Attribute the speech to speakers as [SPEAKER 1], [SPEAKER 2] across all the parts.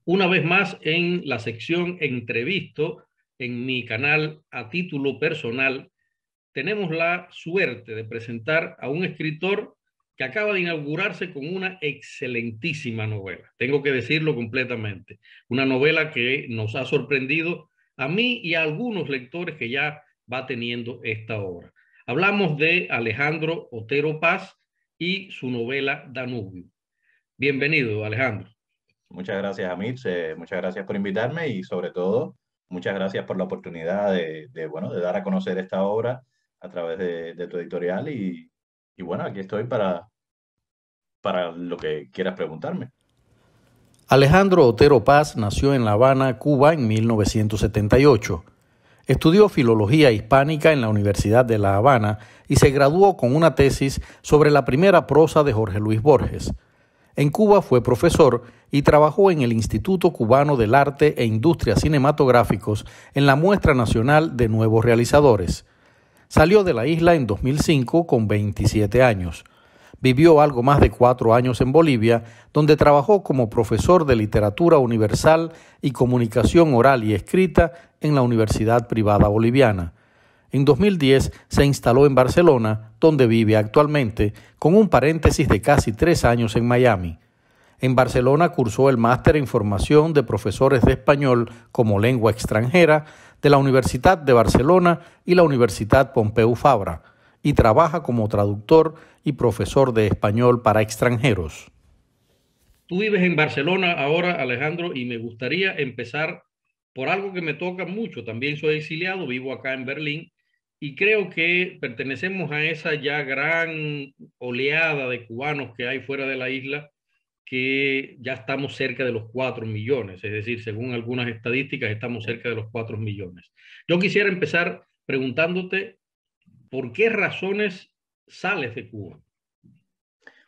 [SPEAKER 1] una vez más en la sección Entrevisto en mi canal a título personal. Tenemos la suerte de presentar a un escritor que acaba de inaugurarse con una excelentísima novela. Tengo que decirlo completamente. Una novela que nos ha sorprendido a mí y a algunos lectores que ya va teniendo esta obra. Hablamos de Alejandro Otero Paz y su novela Danubio. Bienvenido, Alejandro.
[SPEAKER 2] Muchas gracias, Amir. Muchas gracias por invitarme y sobre todo, muchas gracias por la oportunidad de dar a conocer esta obra a través de tu editorial y bueno, aquí estoy para lo que quieras preguntarme.
[SPEAKER 3] Alejandro Otero Paz nació en La Habana, Cuba, en 1978. Estudió Filología Hispánica en la Universidad de La Habana y se graduó con una tesis sobre la primera prosa de Jorge Luis Borges. En Cuba fue profesor y trabajó en el Instituto Cubano del Arte e Industrias Cinematográficos en la Muestra Nacional de Nuevos Realizadores. Salió de la isla en 2005 con 27 años. Vivió algo más de 4 años en Bolivia, donde trabajó como profesor de literatura universal y comunicación oral y escrita en la Universidad Privada Boliviana. En 2010 se instaló en Barcelona, donde vive actualmente, con un paréntesis de casi 3 años en Miami. En Barcelona cursó el máster en formación de profesores de español como lengua extranjera de la Universidad de Barcelona y la Universidad Pompeu Fabra, y trabaja como traductor y profesor de español para extranjeros.
[SPEAKER 1] Tú vives en Barcelona ahora, Alejandro, y me gustaría empezar por algo que me toca mucho. También soy exiliado, vivo acá en Berlín y creo que pertenecemos a esa ya gran oleada de cubanos que hay fuera de la isla, que ya estamos cerca de los 4 millones, es decir, según algunas estadísticas estamos cerca de los 4 millones. Yo quisiera empezar preguntándote por qué razones sales de Cuba.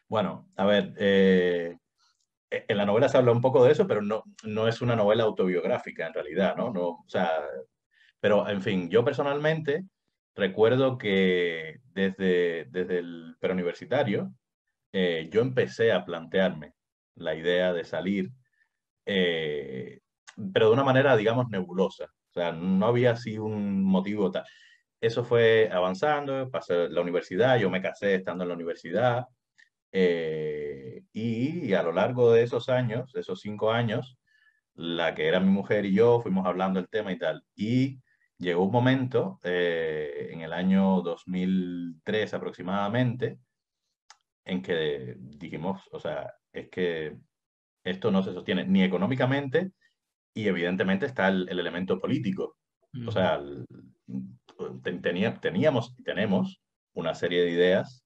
[SPEAKER 2] Bueno, a ver, en la novela se habla un poco de eso, pero no es una novela autobiográfica en realidad, ¿no? No, o sea, pero en fin, yo personalmente recuerdo que desde el preuniversitario, yo empecé a plantearme la idea de salir, eh, pero de una manera, digamos, nebulosa. O sea, no había así un motivo tal. Eso fue avanzando, pasé la universidad, yo me casé estando en la universidad, y a lo largo de esos años, de esos 5 años, la que era mi mujer y yo fuimos hablando del tema y tal. Y llegó un momento, en el año 2003 aproximadamente, en que dijimos, o sea, es que esto no se sostiene ni económicamente y evidentemente está el elemento político. O sea, teníamos y tenemos una serie de ideas,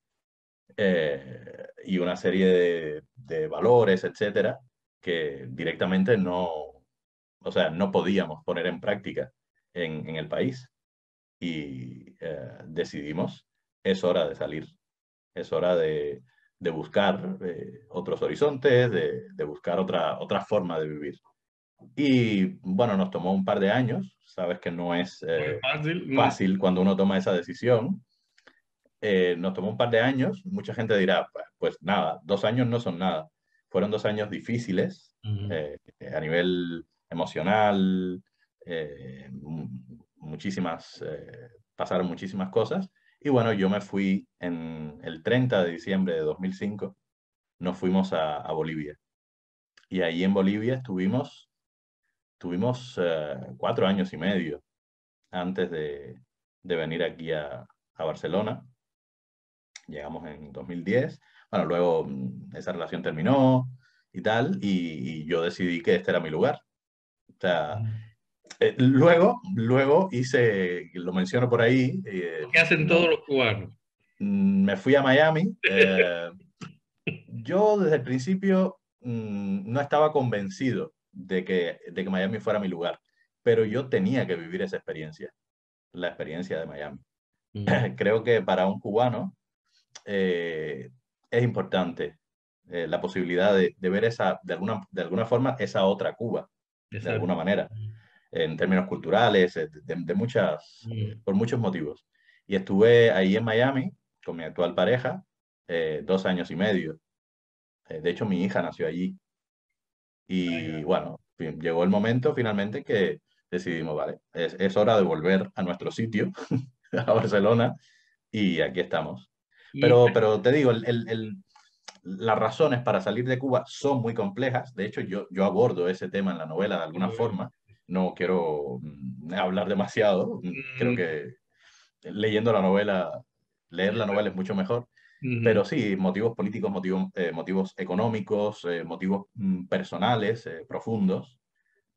[SPEAKER 2] y una serie de valores, etcétera, que directamente no, o sea, no podíamos poner en práctica en el país. Y decidimos, es hora de salir, es hora de buscar otros horizontes, de buscar otra forma de vivir. Y bueno, nos tomó un par de años, sabes que no es
[SPEAKER 1] No es fácil, no.
[SPEAKER 2] fácil cuando uno toma esa decisión. Nos tomó un par de años, mucha gente dirá, pues nada, 2 años no son nada. Fueron 2 años difíciles, a nivel emocional, muchísimas, pasaron muchísimas cosas. Y bueno, yo me fui en el 30 de diciembre de 2005, nos fuimos a Bolivia. Y ahí en Bolivia tuvimos 4 años y medio antes de venir aquí a Barcelona. Llegamos en 2010. Bueno, luego esa relación terminó y tal, y yo decidí que este era mi lugar. O sea, luego hice, lo menciono por ahí,
[SPEAKER 1] Lo que hacen todos los cubanos.
[SPEAKER 2] me fui a Miami. Yo desde el principio no estaba convencido de que Miami fuera mi lugar, pero yo tenía que vivir esa experiencia, la experiencia de Miami. Creo que para un cubano eh, es importante la posibilidad de ver esa, de alguna forma, esa otra Cuba, de alguna
[SPEAKER 1] Exacto.
[SPEAKER 2] manera, en términos culturales, por muchos motivos. Y estuve ahí en Miami con mi actual pareja 2 años y medio. De hecho, mi hija nació allí. Y bueno, llegó el momento finalmente que decidimos, vale, es hora de volver a nuestro sitio, a Barcelona, y aquí estamos.
[SPEAKER 1] Y,
[SPEAKER 2] Pero te digo, las razones para salir de Cuba son muy complejas. De hecho, yo abordo ese tema en la novela de alguna forma. No quiero hablar demasiado. Creo que leyendo la novela, leer la novela es mucho mejor. Pero sí, motivos políticos, motivos económicos, motivos personales, profundos.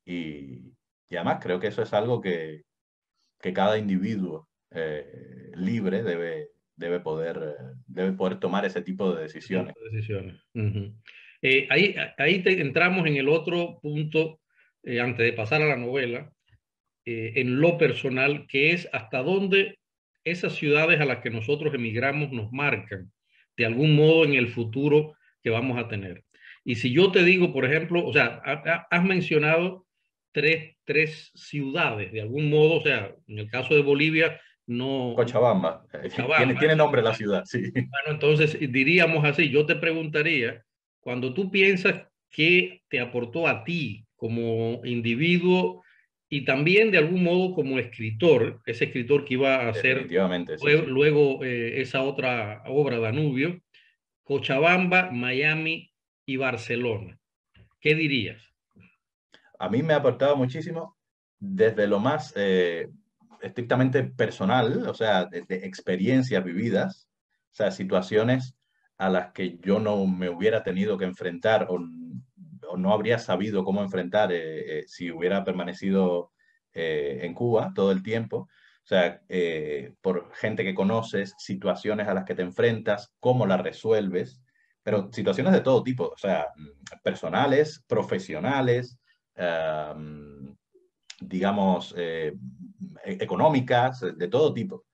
[SPEAKER 2] Y además creo que eso es algo que cada individuo libre debe poder tomar ese tipo de decisiones.
[SPEAKER 1] decisiones. Ahí entramos en el otro punto, antes de pasar a la novela, en lo personal, que es hasta dónde esas ciudades a las que nosotros emigramos nos marcan, de algún modo, en el futuro que vamos a tener. Y si yo te digo, por ejemplo, o sea, has mencionado tres ciudades, de algún modo, o sea, en el caso de Bolivia, no...
[SPEAKER 2] Cochabamba.
[SPEAKER 1] Cochabamba.
[SPEAKER 2] Tiene nombre la ciudad, sí.
[SPEAKER 1] Bueno, entonces diríamos así, yo te preguntaría, cuando tú piensas qué te aportó a ti como individuo y también de algún modo como escritor, ese escritor que iba a hacer
[SPEAKER 2] Definitivamente, sí,
[SPEAKER 1] luego esa otra obra, Danubio, Cochabamba, Miami y Barcelona. ¿Qué dirías?
[SPEAKER 2] A mí me ha aportado muchísimo desde lo más estrictamente personal, o sea, desde experiencias vividas, o sea, situaciones a las que yo no me hubiera tenido que enfrentar o no habría sabido cómo enfrentar si hubiera permanecido en Cuba todo el tiempo. O sea, por gente que conoces, situaciones a las que te enfrentas, cómo las resuelves, pero situaciones de todo tipo, o sea, personales, profesionales, digamos, económicas, de todo tipo.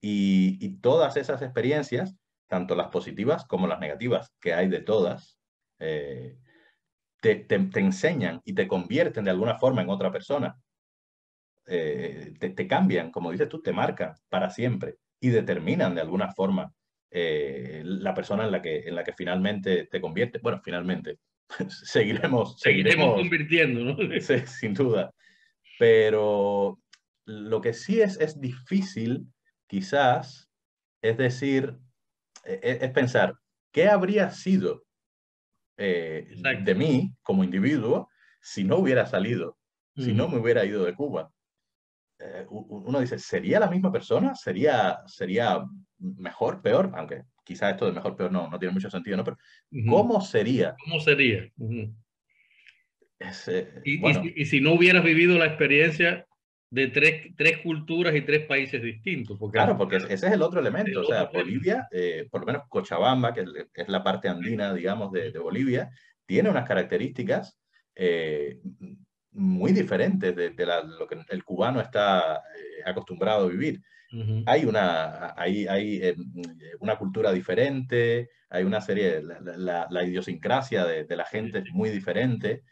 [SPEAKER 2] Y todas esas experiencias, tanto las positivas como las negativas, que hay de todas, te enseñan y te convierten de alguna forma en otra persona. Te cambian, como dices tú, te marcan para siempre y determinan de alguna forma la persona en la que finalmente te convierte. Bueno, finalmente, seguiremos
[SPEAKER 1] convirtiendo, ¿no?
[SPEAKER 2] Sí, sin duda. Pero lo que sí es difícil, quizás, es decir, es pensar, ¿qué habría sido de mí como individuo si no hubiera salido, si no me hubiera ido de Cuba? Uno dice, ¿sería la misma persona? ¿Sería mejor, peor? Aunque quizás esto de mejor, peor no tiene mucho sentido, ¿no? Pero ¿cómo sería?
[SPEAKER 1] ¿Cómo sería?
[SPEAKER 2] Es, bueno,
[SPEAKER 1] Y si no hubieras vivido la experiencia de tres culturas y tres países distintos.
[SPEAKER 2] claro, porque ese es el otro elemento. O sea, Bolivia, por lo menos Cochabamba, que es la parte andina, digamos, de Bolivia, tiene unas características muy diferentes de lo que el cubano está acostumbrado a vivir. Hay una cultura diferente, hay una serie, la idiosincrasia de la gente es muy diferente.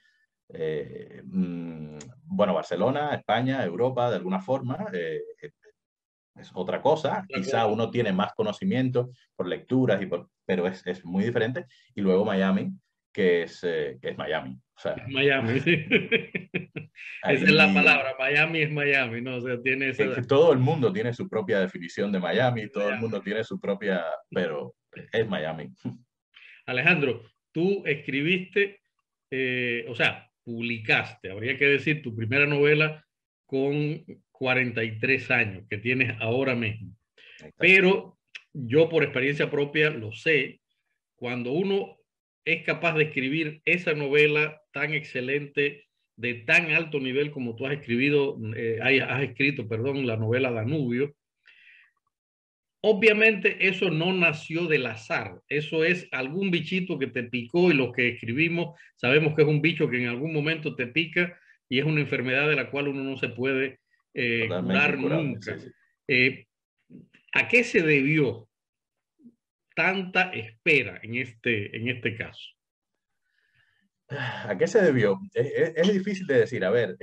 [SPEAKER 2] Bueno, Barcelona, España, Europa, de alguna forma, es otra cosa. Quizá uno tiene más conocimiento por lecturas, pero es muy diferente. Y luego Miami, que es Miami. O sea,
[SPEAKER 1] Miami, sí. Esa es la palabra, Miami es Miami, ¿no? O sea, tiene esa...
[SPEAKER 2] que todo el mundo tiene su propia definición de Miami, todo el mundo tiene su propia, pero es Miami.
[SPEAKER 1] Alejandro, tú escribiste, o sea, publicaste, habría que decir, tu primera novela con 43 años, que tienes ahora mismo.
[SPEAKER 2] Exacto.
[SPEAKER 1] Pero yo por experiencia propia lo sé, cuando uno es capaz de escribir esa novela tan excelente, de tan alto nivel como tú has escrito, perdón, la novela Danubio, obviamente eso no nació del azar, eso es algún bichito que te picó y los que escribimos sabemos que es un bicho que en algún momento te pica y es una enfermedad de la cual uno no se puede curar nunca.
[SPEAKER 2] Sí, sí.
[SPEAKER 1] ¿A qué se debió tanta espera en este caso?
[SPEAKER 2] ¿A qué se debió? Es difícil de decir. A ver,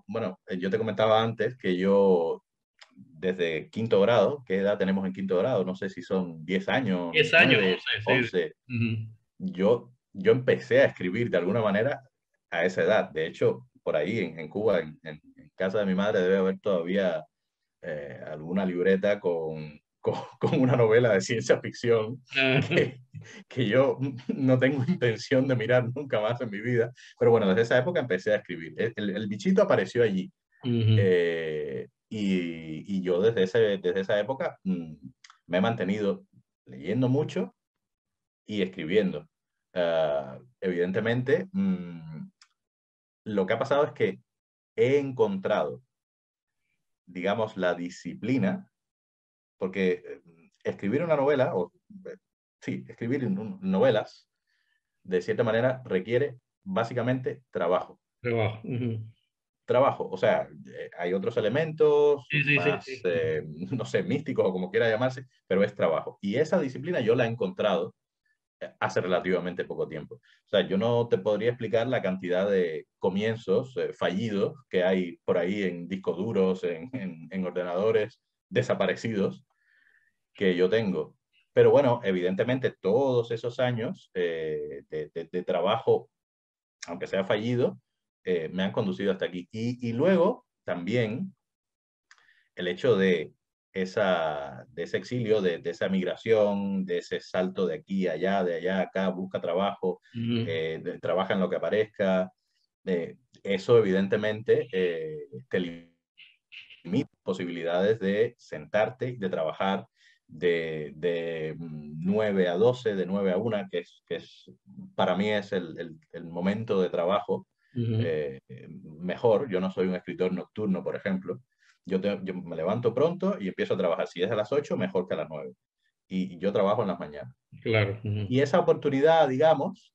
[SPEAKER 2] bueno, yo te comentaba antes que yo desde quinto grado, ¿qué edad tenemos en quinto grado? No sé si son 10 años,
[SPEAKER 1] 10 años,
[SPEAKER 2] 9, 11.
[SPEAKER 1] Sí.
[SPEAKER 2] Yo empecé a escribir de alguna manera a esa edad. De hecho, por ahí en Cuba, en casa de mi madre, debe haber todavía alguna libreta con una novela de ciencia ficción que yo no tengo intención de mirar nunca más en mi vida. Pero bueno, desde esa época empecé a escribir. El bichito apareció allí. Y yo desde esa época me he mantenido leyendo mucho y escribiendo. Evidentemente, lo que ha pasado es que he encontrado, digamos, la disciplina, porque escribir una novela, sí, escribir novelas, de cierta manera requiere básicamente trabajo.
[SPEAKER 1] Trabajo.
[SPEAKER 2] Trabajo, o sea, hay otros elementos
[SPEAKER 1] Sí, sí, sí,
[SPEAKER 2] más,
[SPEAKER 1] sí.
[SPEAKER 2] no sé, místicos o como quiera llamarse, pero es trabajo. Y esa disciplina yo la he encontrado hace relativamente poco tiempo. O sea, yo no te podría explicar la cantidad de comienzos fallidos que hay por ahí en discos duros, en ordenadores desaparecidos que yo tengo. Pero bueno, evidentemente todos esos años de trabajo, aunque sea fallido, me han conducido hasta aquí. Y luego también el hecho de ese exilio, de esa migración, de ese salto de aquí a allá, de allá a acá, busca trabajo, trabaja en lo que aparezca, eso evidentemente te limita posibilidades de sentarte y de trabajar de 9 a 12, de 9 a 1, que es para mí es el momento de trabajo mejor. Yo no soy un escritor nocturno, por ejemplo. Yo me levanto pronto y empiezo a trabajar. Si es a las 8, mejor que a las 9. Y yo trabajo en las mañanas.
[SPEAKER 1] Claro.
[SPEAKER 2] Y esa oportunidad, digamos,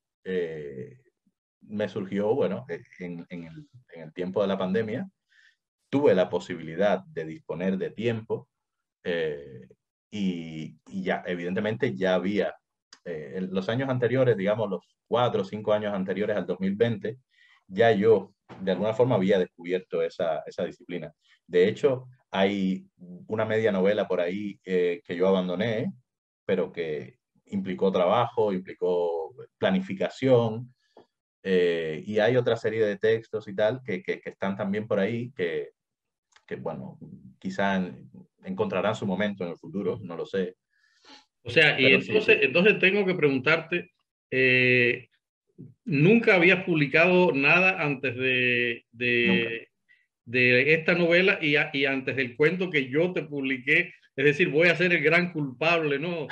[SPEAKER 2] me surgió, bueno, en el tiempo de la pandemia. Tuve la posibilidad de disponer de tiempo eh, y ya, evidentemente, ya había, en los años anteriores, digamos, los 4 o 5 años anteriores al 2020, ya yo de alguna forma había descubierto esa disciplina. De hecho, hay una media novela por ahí que yo abandoné, pero que implicó trabajo, implicó planificación, y hay otra serie de textos y tal que están también por ahí que bueno, quizá encontrarán su momento en el futuro, no lo sé.
[SPEAKER 1] O sea, y
[SPEAKER 2] Pero sí, sí.
[SPEAKER 1] entonces tengo que preguntarte, ¿nunca habías publicado nada antes
[SPEAKER 2] Nunca.
[SPEAKER 1] de esta novela y antes del cuento que yo te publiqué? Es decir, voy a ser el gran culpable, ¿no?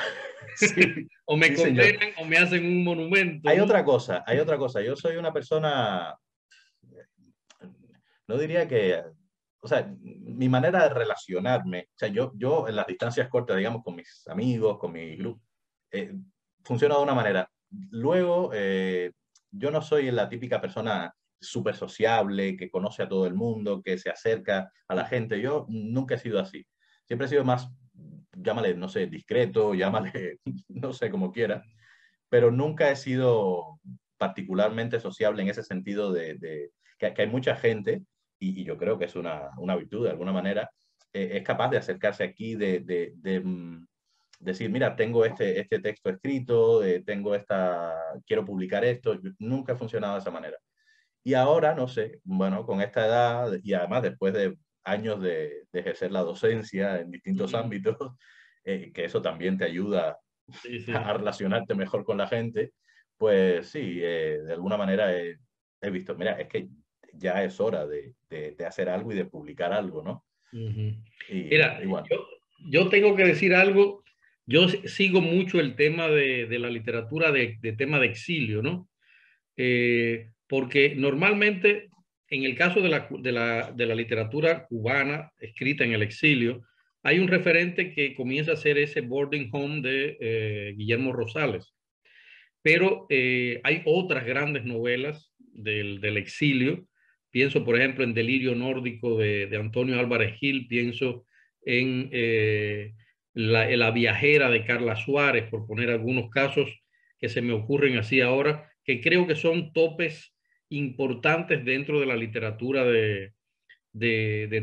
[SPEAKER 2] Sí,
[SPEAKER 1] O me
[SPEAKER 2] sí, señor.
[SPEAKER 1] condenan o me hacen un monumento,
[SPEAKER 2] Hay
[SPEAKER 1] ¿no?
[SPEAKER 2] otra cosa, hay otra cosa. Yo soy una persona, no diría que, o sea, mi manera de relacionarme, o sea, yo en las distancias cortas, digamos, con mis amigos, con mi grupo, eh, funciona de una manera. Luego, yo no soy la típica persona súper sociable, que conoce a todo el mundo, que se acerca a la gente. Yo nunca he sido así. Siempre he sido más, llámale, no sé, discreto, llámale, no sé, como quiera, pero nunca he sido particularmente sociable en ese sentido que hay mucha gente, y yo creo que es una virtud de alguna manera, es capaz de acercarse aquí, decir, mira, tengo este texto escrito, quiero publicar esto. Yo nunca he funcionado de esa manera. Y ahora, no sé, bueno, con esta edad y además después de años de ejercer la docencia en distintos ámbitos, que eso también te ayuda
[SPEAKER 1] Sí,
[SPEAKER 2] a
[SPEAKER 1] sí.
[SPEAKER 2] relacionarte mejor con la gente, pues sí, de alguna manera he visto, mira, es que ya es hora de hacer algo y de publicar algo, ¿no?
[SPEAKER 1] Mira,
[SPEAKER 2] Y bueno,
[SPEAKER 1] yo tengo que decir algo. Yo sigo mucho el tema de la literatura de tema de exilio, ¿no? Porque normalmente, en el caso de la literatura cubana escrita en el exilio, hay un referente que comienza a ser ese Boarding Home de Guillermo Rosales. Pero hay otras grandes novelas del exilio. Pienso, por ejemplo, en Delirio Nórdico de Antonio Álvarez Gil, pienso en la viajera de Carla Suárez, por poner algunos casos que se me ocurren así ahora, que creo que son topes importantes dentro de la literatura de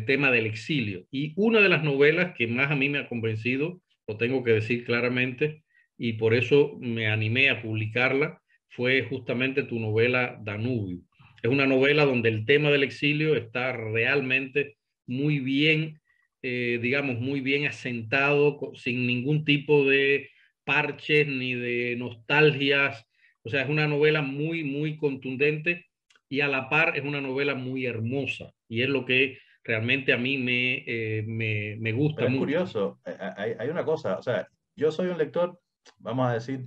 [SPEAKER 1] tema del exilio. Y una de las novelas que más a mí me ha convencido, lo tengo que decir claramente, y por eso me animé a publicarla, fue justamente tu novela Danubio. Es una novela donde el tema del exilio está realmente muy bien, digamos, muy bien asentado, sin ningún tipo de parches ni de nostalgias. O sea, es una novela muy, muy contundente y a la par es una novela muy hermosa. Y es lo que realmente a mí me gusta
[SPEAKER 2] Pero es
[SPEAKER 1] mucho.
[SPEAKER 2] curioso, hay una cosa, o sea, yo soy un lector, vamos a decir,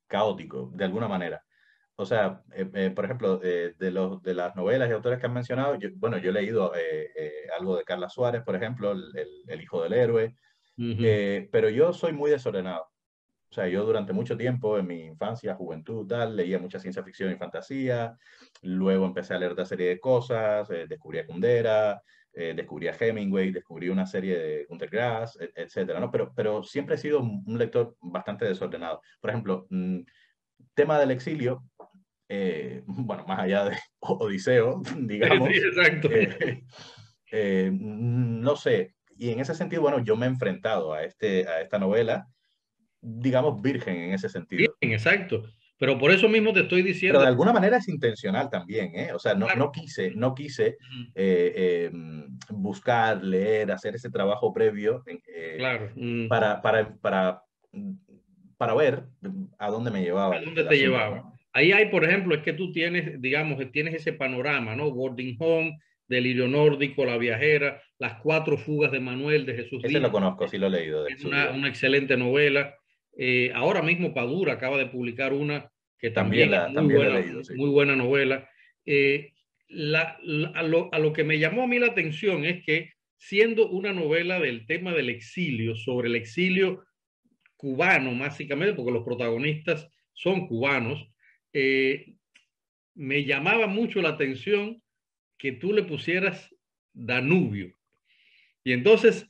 [SPEAKER 2] caótico, de alguna manera. O sea, por ejemplo, de las novelas y autores que han mencionado, bueno, yo he leído algo de Carla Suárez, por ejemplo, El hijo del héroe,
[SPEAKER 1] Uh -huh.
[SPEAKER 2] pero yo soy muy desordenado. O sea, yo durante mucho tiempo, en mi infancia, juventud, tal, leía mucha ciencia ficción y fantasía. Luego empecé a leer otra serie de cosas, descubrí a Kundera, descubrí a Hemingway, descubrí una serie de Günter Grass, etcétera, ¿no? Pero siempre he sido un lector bastante desordenado. Por ejemplo, tema del exilio, bueno, más allá de Odiseo,
[SPEAKER 1] Sí,
[SPEAKER 2] digamos,
[SPEAKER 1] exacto.
[SPEAKER 2] no sé. Y en ese sentido, bueno, yo me he enfrentado a esta novela, digamos, virgen en ese
[SPEAKER 1] Bien,
[SPEAKER 2] sentido.
[SPEAKER 1] exacto. Pero por eso mismo te estoy
[SPEAKER 2] Pero
[SPEAKER 1] diciendo,
[SPEAKER 2] de alguna manera es intencional también, ¿eh? O sea,
[SPEAKER 1] claro,
[SPEAKER 2] no quise buscar, leer, hacer ese trabajo previo
[SPEAKER 1] claro,
[SPEAKER 2] para ver a dónde me llevaba
[SPEAKER 1] ¿a dónde
[SPEAKER 2] el
[SPEAKER 1] te
[SPEAKER 2] asunto,
[SPEAKER 1] llevaba?
[SPEAKER 2] ¿no?
[SPEAKER 1] Ahí hay, por ejemplo, es que tú tienes, digamos, tienes ese panorama, ¿no? Boarding Home, Delirio Nórdico, La Viajera, Las cuatro fugas de Manuel, de Jesús
[SPEAKER 2] Ese lo
[SPEAKER 1] Díaz,
[SPEAKER 2] conozco, sí lo he leído de
[SPEAKER 1] es
[SPEAKER 2] Jesús Díaz.
[SPEAKER 1] una excelente novela. Ahora mismo Padura acaba de publicar una que también es
[SPEAKER 2] También la he leído, sí.
[SPEAKER 1] muy buena novela. Eh, a lo que me llamó a mí la atención es que siendo una novela del tema del exilio, sobre el exilio cubano, básicamente, porque los protagonistas son cubanos, eh, me llamaba mucho la atención que tú le pusieras Danubio. Y entonces,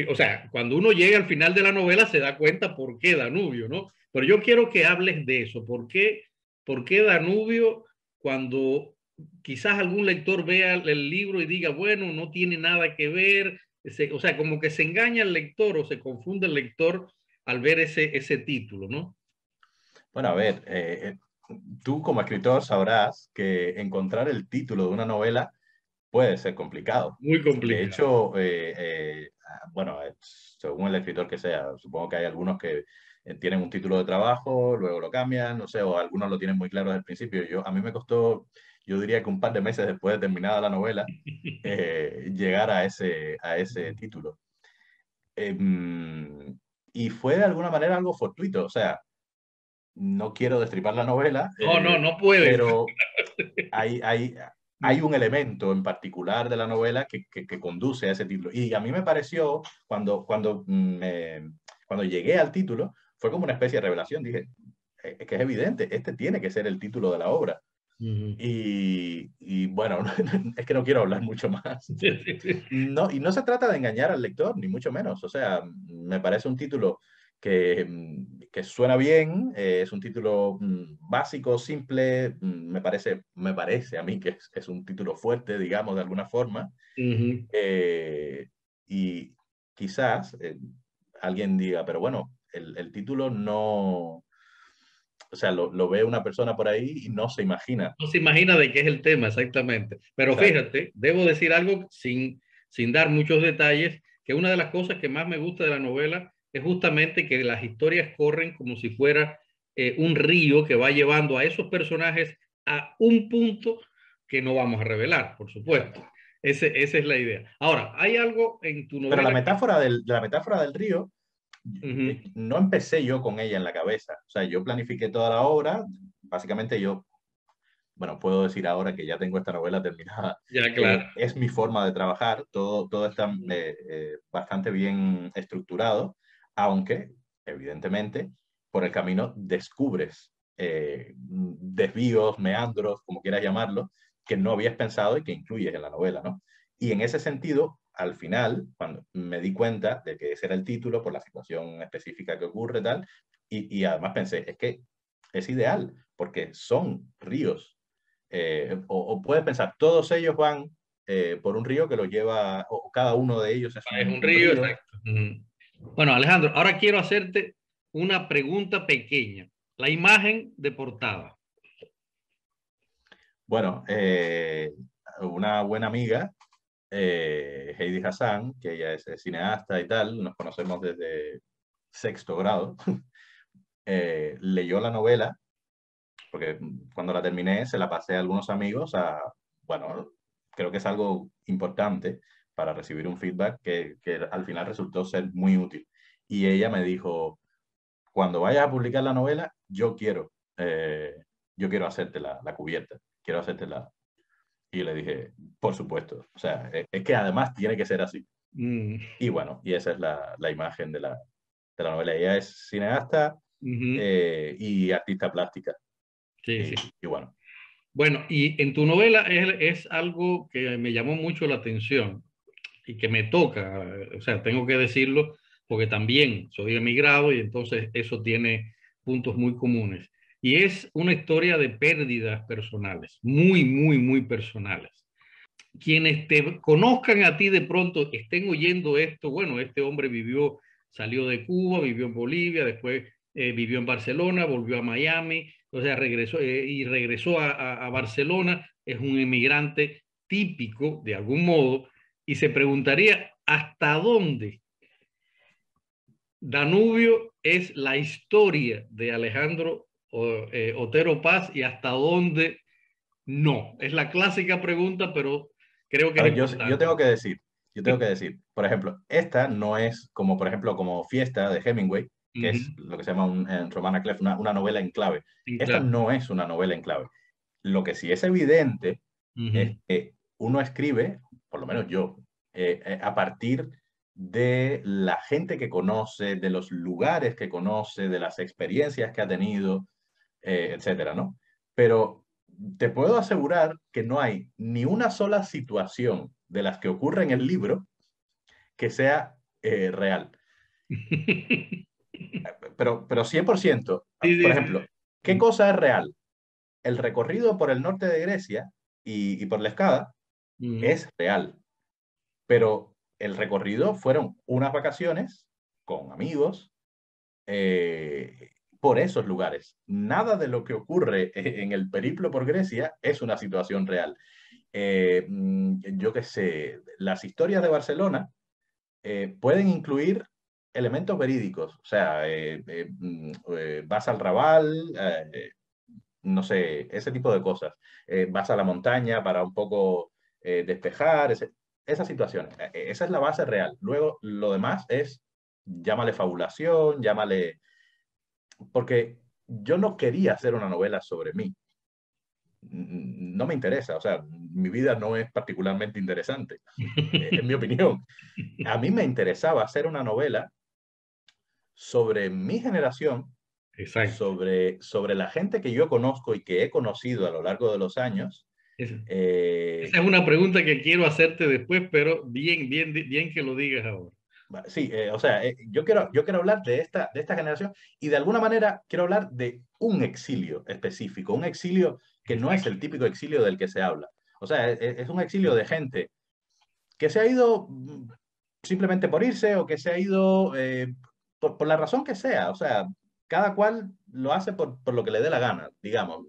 [SPEAKER 1] o sea, cuando uno llega al final de la novela se da cuenta por qué Danubio, ¿no? Pero yo quiero que hables de eso. Por qué Danubio cuando quizás algún lector vea el libro y diga, bueno, no tiene nada que ver? O sea, como que se engaña el lector o se confunde el lector al ver ese título, ¿no?
[SPEAKER 2] Bueno, a ver, tú como escritor sabrás que encontrar el título de una novela puede ser complicado.
[SPEAKER 1] Muy
[SPEAKER 2] De
[SPEAKER 1] complicado.
[SPEAKER 2] hecho, bueno, según el escritor que sea, supongo que hay algunos que tienen un título de trabajo, luego lo cambian, no sé, o algunos lo tienen muy claro desde el principio. A mí me costó, yo diría que un par de meses después de terminada la novela, llegar a ese título. Y fue de alguna manera algo fortuito, o sea, no quiero destripar la novela,
[SPEAKER 1] No, no, no puedes.
[SPEAKER 2] pero hay, hay, hay un elemento en particular de la novela que conduce a ese título. Y a mí me pareció, cuando llegué al título, fue como una especie de revelación. Dije, es que es evidente, este tiene que ser el título de la obra. Y bueno, es que no quiero hablar mucho más. No, y no se trata de engañar al lector, ni mucho menos. O sea, me parece un título que suena bien, es un título básico, simple, me parece a mí que es un título fuerte, digamos, de alguna forma. Eh, y quizás alguien diga, pero bueno, el título no, o sea, lo ve una persona por ahí y no se imagina.
[SPEAKER 1] No se imagina de qué es el tema exactamente. Pero
[SPEAKER 2] Exacto.
[SPEAKER 1] fíjate, debo decir algo sin dar muchos detalles, que una de las cosas que más me gusta de la novela es justamente que las historias corren como si fuera un río que va llevando a esos personajes a un punto que no vamos a revelar, por supuesto.
[SPEAKER 2] Exacto.
[SPEAKER 1] Esa es la idea. Ahora, hay algo en tu
[SPEAKER 2] Pero
[SPEAKER 1] novela que...
[SPEAKER 2] la metáfora del río, no empecé yo con ella en la cabeza. O sea, yo planifiqué toda la obra. Básicamente yo, bueno, puedo decir ahora que ya tengo esta novela terminada.
[SPEAKER 1] Ya, claro.
[SPEAKER 2] Es mi forma de trabajar. Todo está bastante bien estructurado, aunque, evidentemente, por el camino descubres desvíos, meandros, como quieras llamarlo, que no habías pensado y que incluyes en la novela, ¿no? Y en ese sentido, al final, cuando me di cuenta de que ese era el título por la situación específica que ocurre, tal, y además pensé, es que es ideal, porque son ríos. O puedes pensar, todos ellos van por un río que los lleva, o cada uno de ellos es
[SPEAKER 1] Es un
[SPEAKER 2] un
[SPEAKER 1] río,
[SPEAKER 2] río.
[SPEAKER 1] exacto. Bueno, Alejandro, ahora quiero hacerte una pregunta pequeña. La imagen de portada.
[SPEAKER 2] Bueno, una buena amiga, Heidi Hassan, que ella es cineasta y tal, nos conocemos desde sexto grado, leyó la novela, porque cuando la terminé se la pasé a algunos amigos bueno, creo que es algo importante para recibir un feedback que al final resultó ser muy útil. Y ella me dijo, cuando vayas a publicar la novela, yo quiero hacerte la cubierta, quiero hacerte la... Y le dije, por supuesto, o sea, es que además tiene que ser así.
[SPEAKER 1] Mm.
[SPEAKER 2] Y bueno, y esa es la imagen de la novela. Ella es cineasta y artista plástica.
[SPEAKER 1] Sí,
[SPEAKER 2] Y,
[SPEAKER 1] sí.
[SPEAKER 2] y bueno.
[SPEAKER 1] Bueno, y en tu novela es algo que me llamó mucho la atención y que me toca, o sea, tengo que decirlo porque también soy emigrado y entonces eso tiene puntos muy comunes. Y es una historia de pérdidas personales, muy, muy, muy personales. Quienes te conozcan a ti de pronto estén oyendo esto, bueno, este hombre salió de Cuba, vivió en Bolivia, después vivió en Barcelona, volvió a Miami, o sea, regresó a Barcelona, es un emigrante típico de algún modo, y se preguntaría hasta dónde Danubio es la historia de Alejandro Otero Paz y hasta dónde no. Es la clásica pregunta, pero creo que
[SPEAKER 2] A
[SPEAKER 1] es
[SPEAKER 2] ver, yo
[SPEAKER 1] importante.
[SPEAKER 2] tengo que decir, por ejemplo, esta no es como, por ejemplo, como Fiesta de Hemingway, que es
[SPEAKER 1] Ujú,
[SPEAKER 2] lo que se llama en Romana Clef una novela en clave.
[SPEAKER 1] sí,
[SPEAKER 2] Esta
[SPEAKER 1] claro.
[SPEAKER 2] no es una novela en clave. Lo que sí es evidente es
[SPEAKER 1] Ujú,
[SPEAKER 2] que uno escribe, por lo menos yo, a partir de la gente que conoce, de los lugares que conoce, de las experiencias que ha tenido, etcétera, ¿no? Pero te puedo asegurar que no hay ni una sola situación de las que ocurre en el libro que sea real. Pero 100%.
[SPEAKER 1] Sí,
[SPEAKER 2] Por
[SPEAKER 1] sí,
[SPEAKER 2] ejemplo, ¿qué
[SPEAKER 1] sí.
[SPEAKER 2] cosa es real? El recorrido por el norte de Grecia y por la Escada
[SPEAKER 1] Ujú.
[SPEAKER 2] es real, pero el recorrido fueron unas vacaciones con amigos por esos lugares. Nada de lo que ocurre en el periplo por Grecia es una situación real. Yo qué sé, las historias de Barcelona pueden incluir elementos verídicos, o sea, vas al Raval, no sé, ese tipo de cosas. Vas a la montaña para un poco despejar, esas situaciones. Esa es la base real. Luego, lo demás es, llámale fabulación, llámale... Porque yo no quería hacer una novela sobre mí. No me interesa, o sea, mi vida no es particularmente interesante, en mi opinión. A mí me interesaba hacer una novela sobre mi generación,
[SPEAKER 1] Exacto.
[SPEAKER 2] sobre la gente que yo conozco y que he conocido a lo largo de los años.
[SPEAKER 1] Esa,
[SPEAKER 2] Eh,
[SPEAKER 1] esa es una pregunta que quiero hacerte después, pero bien, bien, bien que lo digas ahora.
[SPEAKER 2] sí, o sea, yo quiero hablar de esta generación y de alguna manera quiero hablar de un exilio específico, un exilio que no es
[SPEAKER 1] Exacto.
[SPEAKER 2] el típico exilio del que se habla. O sea, es un exilio de gente que se ha ido simplemente por irse o que se ha ido por la razón que sea. O sea, cada cual lo hace por lo que le dé la gana, digamos.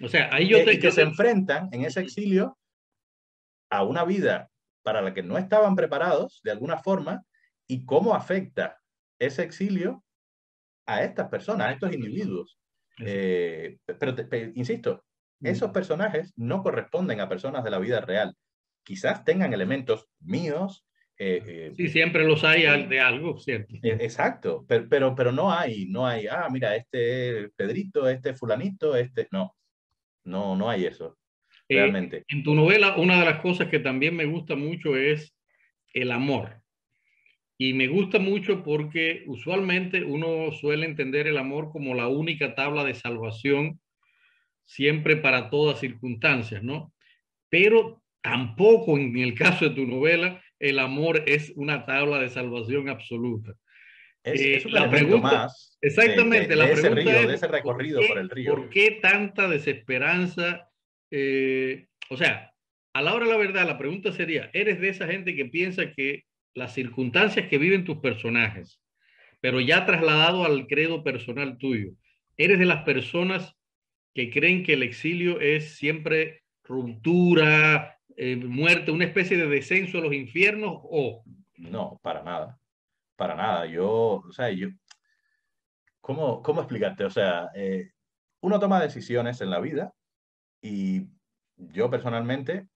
[SPEAKER 1] O sea, ahí
[SPEAKER 2] Y que se enfrentan en ese exilio a una vida para la que no estaban preparados de alguna forma y cómo afecta ese exilio a estas personas, a estos individuos. Pero insisto, esos personajes no corresponden a personas de la vida real. Quizás tengan elementos míos.
[SPEAKER 1] sí, siempre los hay
[SPEAKER 2] eh,
[SPEAKER 1] de algo, ¿cierto?
[SPEAKER 2] exacto, pero no hay, mira, este Pedrito, este fulanito, no hay eso, realmente.
[SPEAKER 1] En tu novela, una de las cosas que también me gusta mucho es el amor. Y me gusta mucho porque usualmente uno suele entender el amor como la única tabla de salvación siempre para todas circunstancias, ¿no? Pero tampoco en el caso de tu novela el amor es una tabla de salvación absoluta.
[SPEAKER 2] Es un
[SPEAKER 1] La
[SPEAKER 2] elemento
[SPEAKER 1] pregunta,
[SPEAKER 2] más
[SPEAKER 1] exactamente, la
[SPEAKER 2] de ese
[SPEAKER 1] pregunta
[SPEAKER 2] río, de
[SPEAKER 1] es,
[SPEAKER 2] ese recorrido por el río.
[SPEAKER 1] ¿por qué tanta desesperanza? O sea, a la hora de la verdad, la pregunta sería, ¿eres de esa gente que piensa que las circunstancias que viven tus personajes, pero ya trasladado al credo personal tuyo, eres de las personas que creen que el exilio es siempre ruptura, muerte, una especie de descenso a los infiernos o...
[SPEAKER 2] No, para nada. Para nada. O sea, ¿cómo explicarte? O sea, uno toma decisiones en la vida y yo personalmente,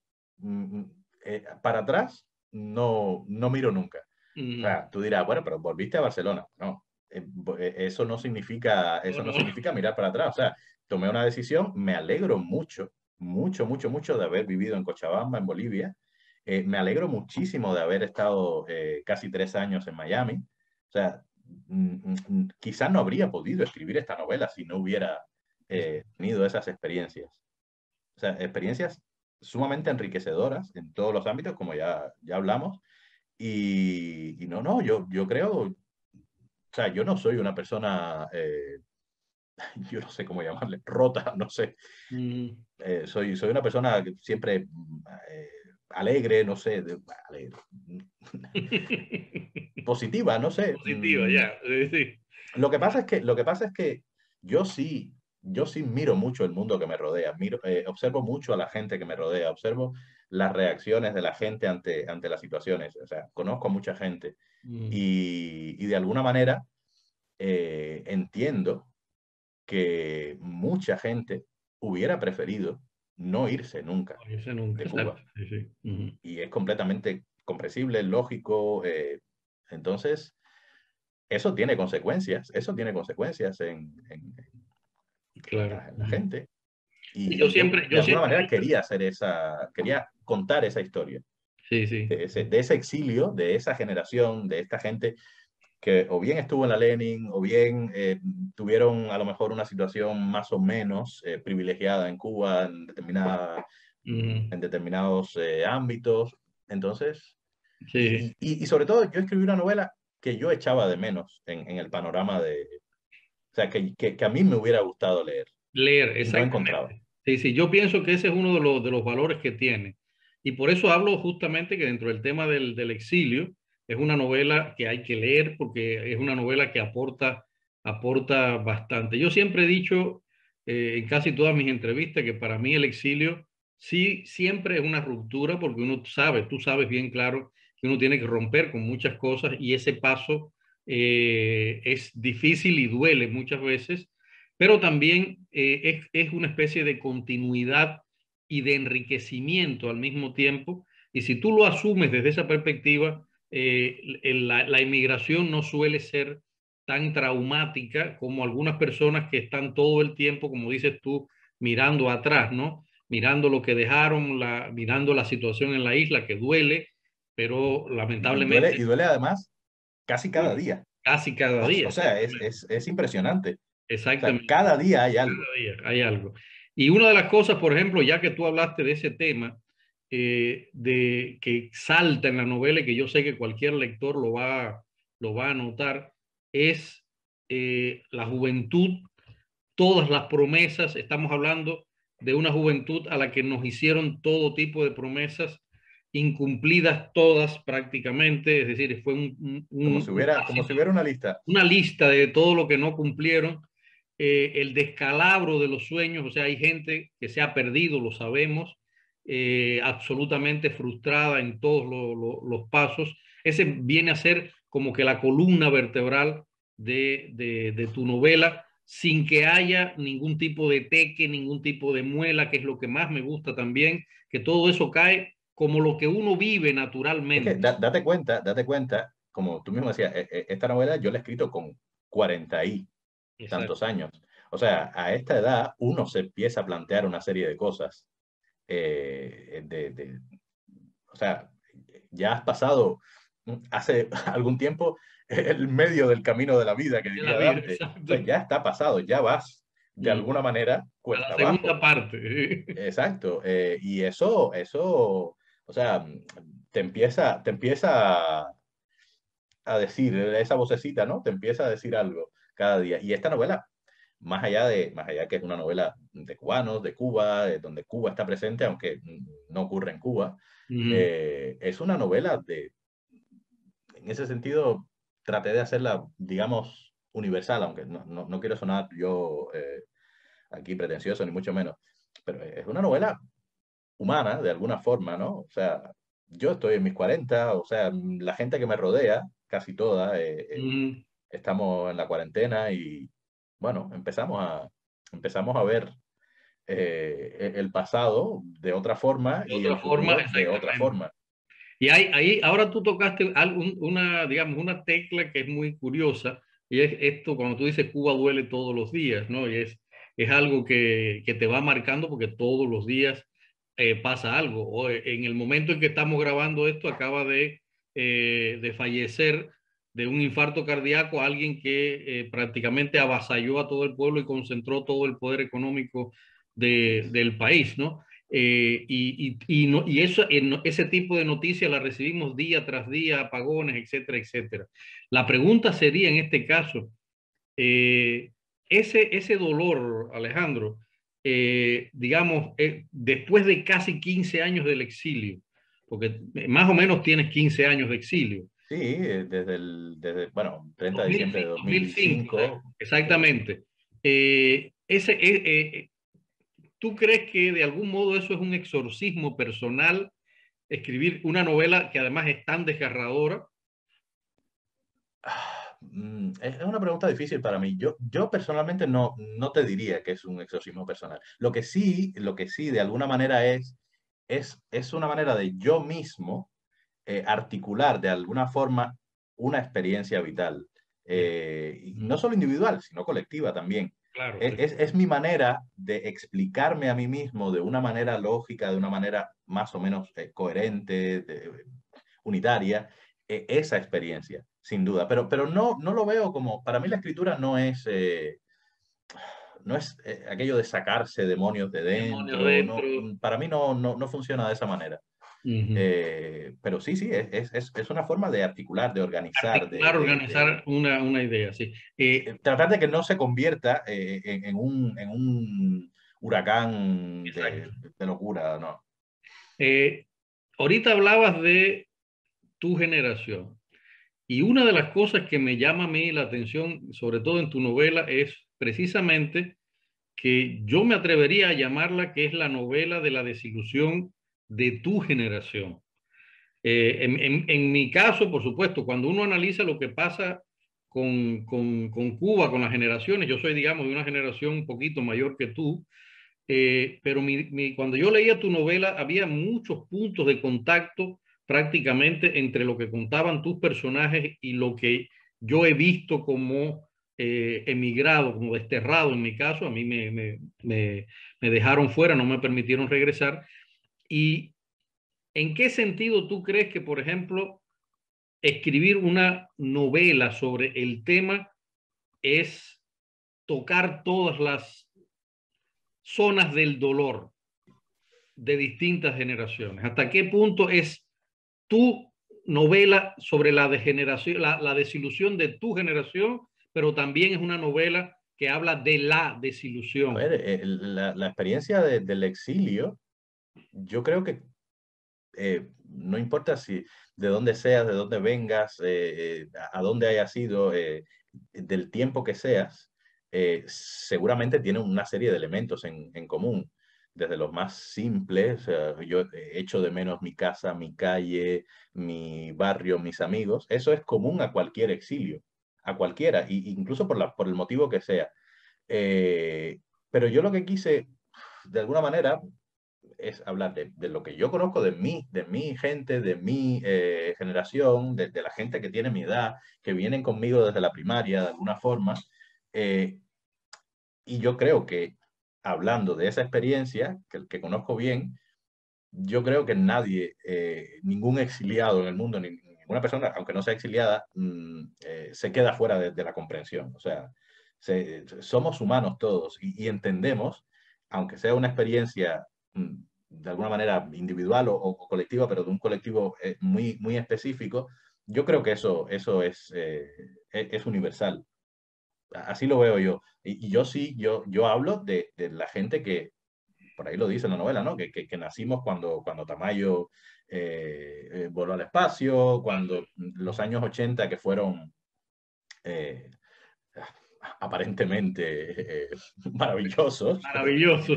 [SPEAKER 2] para atrás, no miro nunca. O sea, tú dirás, bueno, pero volviste a Barcelona. No, eso no significa mirar para atrás. O sea, tomé una decisión, me alegro mucho, mucho, mucho, mucho de haber vivido en Cochabamba, en Bolivia. Me alegro muchísimo de haber estado casi 3 años en Miami. O sea, quizás no habría podido escribir esta novela si no hubiera tenido esas experiencias. O sea, experiencias sumamente enriquecedoras en todos los ámbitos, como ya hablamos. Y no, yo creo, o sea, yo no soy una persona, yo no sé cómo llamarle, rota, no sé. Soy una persona que siempre alegre, no sé, alegre, positiva, no sé.
[SPEAKER 1] Positiva, ya. Sí.
[SPEAKER 2] Lo que pasa es que yo sí miro mucho el mundo que me rodea, observo mucho a la gente que me rodea, observo las reacciones de la gente ante las situaciones. O sea, conozco a mucha gente y de alguna manera entiendo que mucha gente hubiera preferido no irse nunca
[SPEAKER 1] Ese nunca,
[SPEAKER 2] de
[SPEAKER 1] exacto.
[SPEAKER 2] Cuba.
[SPEAKER 1] Sí, sí.
[SPEAKER 2] Y es completamente comprensible, lógico. Entonces, eso tiene consecuencias
[SPEAKER 1] Claro.
[SPEAKER 2] en la gente.
[SPEAKER 1] Yo
[SPEAKER 2] Y yo,
[SPEAKER 1] siempre,
[SPEAKER 2] de
[SPEAKER 1] yo
[SPEAKER 2] alguna
[SPEAKER 1] siempre he
[SPEAKER 2] manera,
[SPEAKER 1] dicho,
[SPEAKER 2] quería contar esa historia
[SPEAKER 1] sí, sí.
[SPEAKER 2] de ese exilio, de esa generación, de esta gente que o bien estuvo en la Lenin, o bien tuvieron a lo mejor una situación más o menos privilegiada en Cuba, en determinados ámbitos. Entonces,
[SPEAKER 1] Sí.
[SPEAKER 2] y sobre todo, yo escribí una novela que yo echaba de menos en el panorama o sea, que a mí me hubiera gustado leer
[SPEAKER 1] Leer,
[SPEAKER 2] y no encontraba.
[SPEAKER 1] exactamente. Sí, sí, yo pienso que ese es uno de los valores que tiene. Y por eso hablo justamente que dentro del tema del exilio es una novela que hay que leer porque es una novela que aporta bastante. Yo siempre he dicho en casi todas mis entrevistas que para mí el exilio sí siempre es una ruptura porque uno sabe, tú sabes bien claro que uno tiene que romper con muchas cosas y ese paso es difícil y duele muchas veces, pero también es una especie de continuidad y de enriquecimiento al mismo tiempo. Y si tú lo asumes desde esa perspectiva, la inmigración no suele ser tan traumática como algunas personas que están todo el tiempo, como dices tú, mirando atrás, ¿no? Mirando lo que dejaron, mirando la situación en la isla, que duele, pero
[SPEAKER 2] Y duele,
[SPEAKER 1] lamentablemente
[SPEAKER 2] y duele además casi cada día.
[SPEAKER 1] casi cada día,
[SPEAKER 2] O sea,
[SPEAKER 1] exactamente.
[SPEAKER 2] es impresionante. O sea,
[SPEAKER 1] Exactamente.
[SPEAKER 2] cada día hay algo.
[SPEAKER 1] Cada día hay algo. Y una de las cosas, por ejemplo, ya que tú hablaste de ese tema, de que salta en la novela y que yo sé que cualquier lector lo va a notar, es la juventud, todas las promesas. Estamos hablando de una juventud a la que nos hicieron todo tipo de promesas, incumplidas todas prácticamente, es decir, fue
[SPEAKER 2] Como si hubiera una lista.
[SPEAKER 1] una lista de todo lo que no cumplieron, el descalabro de los sueños. O sea, hay gente que se ha perdido, lo sabemos, absolutamente frustrada en todos los pasos. Ese viene a ser como que la columna vertebral de tu novela, sin que haya ningún tipo de teque, ningún tipo de muela, que es lo que más me gusta también, que todo eso cae como lo que uno vive
[SPEAKER 2] Es que
[SPEAKER 1] naturalmente.
[SPEAKER 2] date cuenta, como tú mismo decías, esta novela yo la he escrito con 40 y tantos
[SPEAKER 1] Exacto.
[SPEAKER 2] años. O sea, a esta edad uno se empieza a plantear una serie de cosas. O sea, ya has pasado hace algún tiempo el medio del camino de la vida, que
[SPEAKER 1] En la
[SPEAKER 2] diría
[SPEAKER 1] vida,
[SPEAKER 2] Dante. O sea,
[SPEAKER 1] exacto.
[SPEAKER 2] ya está pasado, ya vas de alguna manera
[SPEAKER 1] A la
[SPEAKER 2] cuesta
[SPEAKER 1] segunda
[SPEAKER 2] abajo.
[SPEAKER 1] parte.
[SPEAKER 2] Exacto. Y eso, o sea, te empieza a decir, esa vocecita, ¿no? Te empieza a decir algo cada día. Y esta novela, más allá que es una novela de cubanos, de Cuba, donde Cuba está presente, aunque no ocurre en Cuba, es una novela en ese sentido, traté de hacerla, digamos, universal, aunque no quiero sonar yo aquí pretencioso, ni mucho menos, pero es una novela humana, de alguna forma, ¿no? O sea, yo estoy en mis 40, o sea, la gente que me rodea, casi toda,
[SPEAKER 1] Mm,
[SPEAKER 2] estamos en la cuarentena y, bueno, empezamos a ver el pasado de otra forma
[SPEAKER 1] de
[SPEAKER 2] y
[SPEAKER 1] otra
[SPEAKER 2] el
[SPEAKER 1] forma,
[SPEAKER 2] futuro de otra
[SPEAKER 1] exactamente.
[SPEAKER 2] forma.
[SPEAKER 1] Y ahí, ahora tú tocaste una, digamos, una tecla que es muy curiosa, y es esto, cuando tú dices Cuba duele todos los días, ¿no? Y es algo que te va marcando porque todos los días pasa algo. O en el momento en que estamos grabando esto, acaba de fallecer de un infarto cardíaco alguien que prácticamente avasalló a todo el pueblo y concentró todo el poder económico
[SPEAKER 2] Así es.
[SPEAKER 1] del país, ¿no? Y eso, ese tipo de noticias la recibimos día tras día, apagones, etcétera, etcétera. La pregunta sería en este caso, eh, ese dolor, Alejandro, digamos, después de casi 15 años del exilio, porque más o menos tienes 15 años de exilio.
[SPEAKER 2] Sí, bueno, 30 de diciembre de
[SPEAKER 1] 2005,
[SPEAKER 2] 2005. Sí.
[SPEAKER 1] exactamente. Ese, ¿tú crees que de algún modo eso es un exorcismo personal? Escribir una novela que además es tan desgarradora.
[SPEAKER 2] Es una pregunta difícil para mí. Yo personalmente no te diría que es un exorcismo personal. Lo que sí de alguna manera es una manera de yo mismo articular de alguna forma una experiencia vital.
[SPEAKER 1] Ya,
[SPEAKER 2] Y no solo individual, sino colectiva también.
[SPEAKER 1] claro,
[SPEAKER 2] Es mi manera de explicarme a mí mismo de una manera lógica, de una manera más o menos coherente, unitaria, esa experiencia, sin duda. Pero no lo veo como, para mí la escritura no es aquello de sacarse demonios de
[SPEAKER 1] demonios
[SPEAKER 2] dentro, no,
[SPEAKER 1] dentro.
[SPEAKER 2] para mí no funciona de esa manera.
[SPEAKER 1] Uh-huh.
[SPEAKER 2] Pero sí, sí, es una forma de articular, de organizar,
[SPEAKER 1] Articular, organizar una idea, sí.
[SPEAKER 2] tratar de que no se convierta en un huracán
[SPEAKER 1] Exacto.
[SPEAKER 2] de locura, ¿no?
[SPEAKER 1] Eh, ahorita hablabas de tu generación y una de las cosas que me llama a mí la atención, sobre todo en tu novela, es precisamente que yo me atrevería a llamarla que es la novela de la desilusión de tu generación. En mi caso, por supuesto, cuando uno analiza lo que pasa con Cuba, con las generaciones, yo soy, digamos, de una generación un poquito mayor que tú, pero cuando yo leía tu novela había muchos puntos de contacto prácticamente entre lo que contaban tus personajes y lo que yo he visto como emigrado, como desterrado en mi caso. A mí me dejaron fuera, no me permitieron regresar. ¿Y en qué sentido tú crees que, por ejemplo, escribir una novela sobre el tema es tocar todas las zonas del dolor de distintas generaciones? ¿Hasta qué punto es tu novela sobre la degeneración, la desilusión de tu generación, pero también es una novela que habla de la
[SPEAKER 2] A
[SPEAKER 1] desilusión?
[SPEAKER 2] ver, la experiencia del exilio, yo creo que no importa si de dónde seas, de dónde vengas, a dónde hayas ido, del tiempo que seas, seguramente tiene una serie de elementos en común, desde los más simples, yo echo de menos mi casa, mi calle, mi barrio, mis amigos, eso es común a cualquier exilio, a cualquiera, incluso por el motivo que sea. Eh, pero yo lo que quise, de alguna manera, es hablar de lo que yo conozco de mi gente, de mi generación, de la gente que tiene mi edad, que vienen conmigo desde la primaria de alguna forma. eh, y yo creo que hablando de esa experiencia, que conozco bien, yo creo que nadie, ningún exiliado en el mundo, ninguna persona, aunque no sea exiliada, se queda fuera de la comprensión. O sea, somos humanos todos y entendemos, aunque sea una experiencia de alguna manera individual o colectiva, pero de un colectivo muy, muy específico, yo creo que eso es universal. Así lo veo yo. Y yo sí, yo hablo de la gente que, por ahí lo dice en la novela, ¿no? Que nacimos cuando Tamayo voló al espacio, cuando los años 80 que fueron eh, aparentemente maravillosos.
[SPEAKER 1] Maravilloso.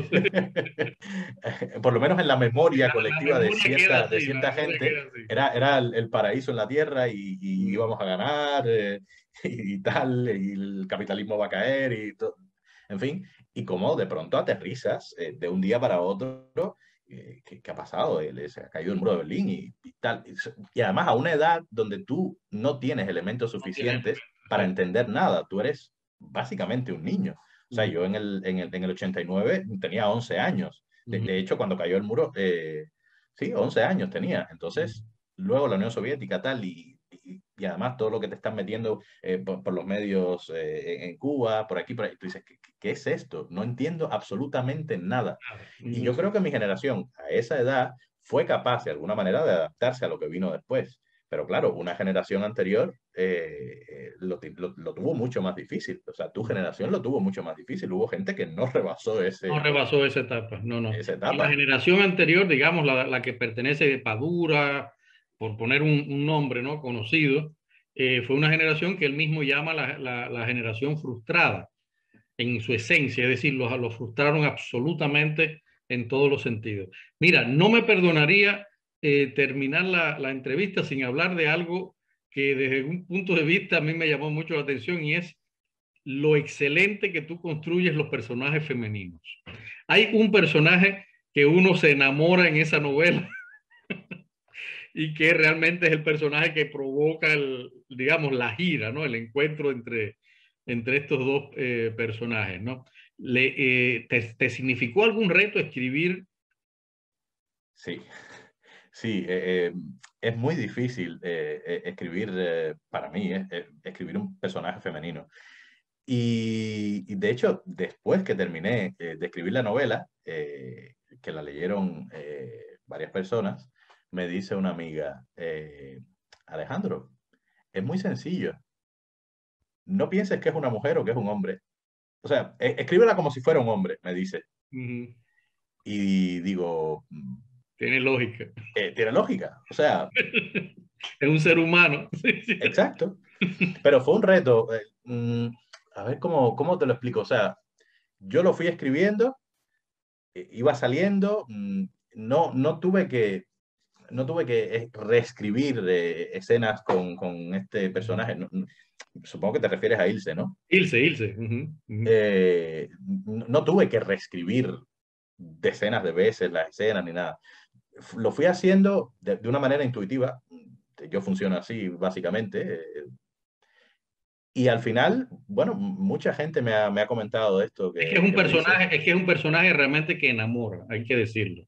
[SPEAKER 2] Por lo menos en la memoria
[SPEAKER 1] La
[SPEAKER 2] colectiva de
[SPEAKER 1] memoria queda
[SPEAKER 2] de
[SPEAKER 1] así, la
[SPEAKER 2] cierta
[SPEAKER 1] memoria
[SPEAKER 2] gente,
[SPEAKER 1] queda así.
[SPEAKER 2] era el paraíso en la tierra y íbamos a ganar y tal, y el capitalismo va a caer y todo. En fin, y como de pronto aterrizas de un día para otro, ¿qué ha pasado? Se ha caído el muro de Berlín y tal. Y además a una edad donde tú no tienes elementos
[SPEAKER 1] No tiene
[SPEAKER 2] suficientes
[SPEAKER 1] elementos,
[SPEAKER 2] para
[SPEAKER 1] exacto.
[SPEAKER 2] entender nada. Tú eres básicamente un niño. O sea, yo en el 89 tenía 11 años. De hecho, cuando cayó el muro, sí, 11 años tenía. Entonces, luego la Unión Soviética, tal, y además todo lo que te están metiendo por los medios en Cuba, por aquí, por ahí. Tú dices, ¿qué es esto? No entiendo absolutamente nada. Y yo creo que mi generación, a esa edad, fue capaz de alguna manera de adaptarse a lo que vino después. Pero claro, una generación anterior lo tuvo mucho más difícil. O sea, tu generación lo tuvo mucho más difícil. Hubo gente que no rebasó
[SPEAKER 1] No rebasó esa etapa, no, no.
[SPEAKER 2] esa
[SPEAKER 1] Y la
[SPEAKER 2] etapa.
[SPEAKER 1] generación anterior, digamos, la que pertenece a Padura, por poner un nombre, ¿no? Conocido, fue una generación que él mismo llama la generación frustrada en su esencia, es decir, los frustraron absolutamente en todos los sentidos. Mira, no me perdonaría terminar la entrevista sin hablar de algo que desde un punto de vista a mí me llamó mucho la atención y es lo excelente que tú construyes los personajes femeninos. Hay un personaje que uno se enamora en esa novela y que realmente es el personaje que provoca, digamos, la gira, ¿no? El encuentro entre estos dos personajes, ¿no? ¿Te significó algún reto escribir?
[SPEAKER 2] Sí, sí. Es muy difícil escribir, para mí, escribir un personaje femenino. Y de hecho, después que terminé de escribir la novela, que la leyeron varias personas, me dice una amiga, Alejandro, es muy sencillo. No pienses que es una mujer o que es un hombre. O sea, escríbela como si fuera un hombre, me dice. Y digo,
[SPEAKER 1] Tiene lógica.
[SPEAKER 2] tiene lógica. O sea,
[SPEAKER 1] Es un ser humano. Sí, sí.
[SPEAKER 2] exacto. Pero fue un reto. A ver cómo te lo explico. O sea, yo lo fui escribiendo, iba saliendo, no tuve que reescribir escenas con este personaje. Supongo que te refieres a Ilse, ¿no?
[SPEAKER 1] Ilse, Ilse.
[SPEAKER 2] No tuve que reescribir decenas de veces las escenas ni nada. Lo fui haciendo de una manera intuitiva. Yo funciono así, básicamente. Y al final, bueno, mucha gente me ha comentado esto,
[SPEAKER 1] Es que es un
[SPEAKER 2] que me dice,
[SPEAKER 1] personaje, es que es un personaje realmente que enamora, hay que decirlo.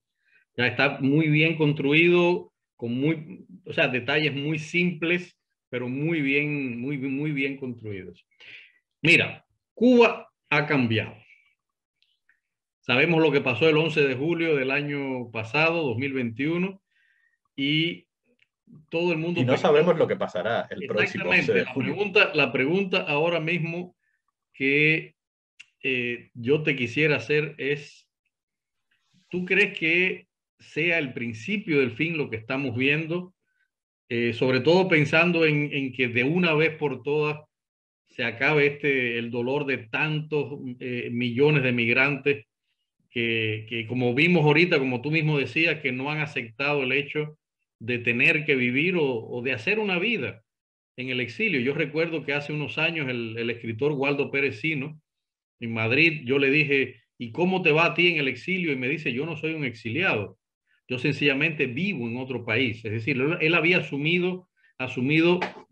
[SPEAKER 1] Ya está muy bien construido, con o sea, detalles muy simples, pero muy bien construidos. Mira, Cuba ha cambiado. Sabemos lo que pasó el 11 de julio del año pasado, 2021, y todo el
[SPEAKER 2] y
[SPEAKER 1] mundo
[SPEAKER 2] no
[SPEAKER 1] pensó
[SPEAKER 2] sabemos lo que pasará el próximo 11
[SPEAKER 1] exactamente.
[SPEAKER 2] de julio.
[SPEAKER 1] La pregunta ahora mismo que yo te quisiera hacer es, ¿tú crees que sea el principio del fin lo que estamos viendo? Sobre todo pensando en que de una vez por todas se acabe el dolor de tantos millones de migrantes que como vimos ahorita, como tú mismo decías, que no han aceptado el hecho de tener que vivir o de hacer una vida en el exilio. Yo recuerdo que hace unos años el escritor Waldo Pérez Sino, en Madrid, yo le dije, ¿y cómo te va a ti en el exilio? Y me dice, yo no soy un exiliado, yo sencillamente vivo en otro país. Es decir, él había asumido